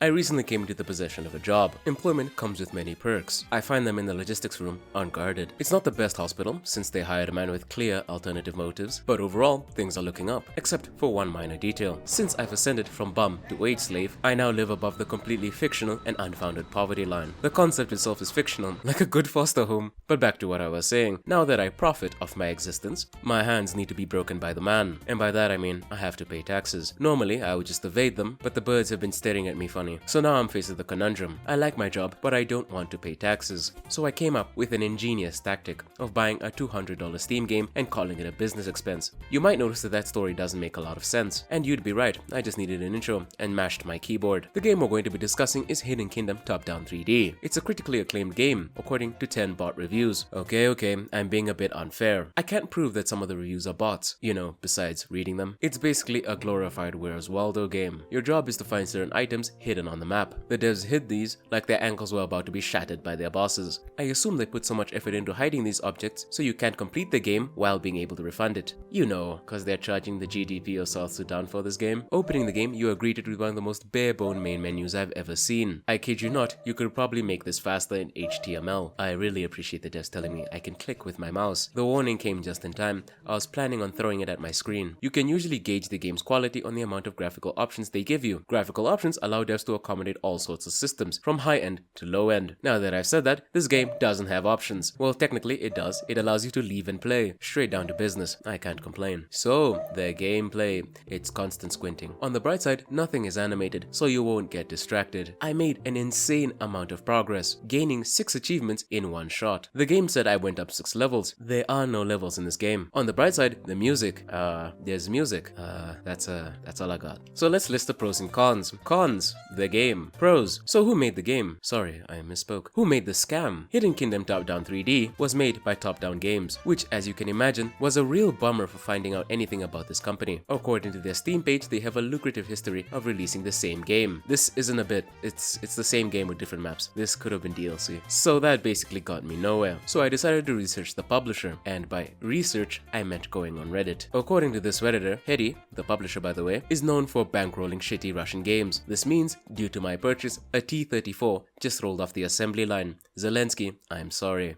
I recently came into the possession of a job. Employment comes with many perks. I find them in the logistics room, unguarded. It's not the best hospital, since they hired a man with clear alternative motives, but overall, things are looking up, except for one minor detail. Since I've ascended from bum to wage slave, I now live above the completely fictional and unfounded poverty line. The concept itself is fictional, like a good foster home. But back to what I was saying, now that I profit off my existence, my hands need to be broken by the man. And by that I mean, I have to pay taxes. Normally, I would just evade them, but the birds have been staring at me funny. So now I'm faced with the conundrum. I like my job, but I don't want to pay taxes. So I came up with an ingenious tactic of buying a $200 Steam game and calling it a business expense. You might notice that story doesn't make a lot of sense. And you'd be right, I just needed an intro and mashed my keyboard. The game we're going to be discussing is Hidden Kingdom Top-Down 3D. It's a critically acclaimed game, according to 10 bot reviews. Okay, I'm being a bit unfair. I can't prove that some of the reviews are bots, besides reading them. It's basically a glorified Where's Waldo game. Your job is to find certain items hidden on the map. The devs hid these like their ankles were about to be shattered by their bosses. I assume they put so much effort into hiding these objects so you can't complete the game while being able to refund it. Cause they're charging the GDP of South Sudan for this game. Opening the game, you are greeted with one of the most bare-bone main menus I've ever seen. I kid you not, you could probably make this faster in HTML. I really appreciate the devs telling me I can click with my mouse. The warning came just in time. I was planning on throwing it at my screen. You can usually gauge the game's quality on the amount of graphical options they give you. Graphical options allow devs to accommodate all sorts of systems, from high-end to low-end. Now that I've said that, this game doesn't have options. Well, technically it does. It allows you to leave and play. Straight down to business. I can't complain. So, the gameplay. It's constant squinting. On the bright side, nothing is animated, so you won't get distracted. I made an insane amount of progress, gaining 6 achievements in one shot. The game said I went up 6 levels. There are no levels in this game. On the bright side, the music. There's music. That's all I got. So let's list the pros and cons. Cons, the game. Pros, so who made the game? Sorry, I misspoke. Who made the scam? Hidden Kingdom Top-Down 3D was made by Top-Down Games, which, as you can imagine, was a real bummer for finding out anything about this company. According to their Steam page, they have a lucrative history of releasing the same game. This isn't a bit, it's the same game with different maps. This could have been DLC. So that basically got me nowhere. So I decided to research the publisher, and by research, I meant going on Reddit. According to this Redditor, Hedy, the publisher by the way, is known for bankrolling shitty Russian games. This means, due to my purchase, a T-34 just rolled off the assembly line. Zelensky, I'm sorry.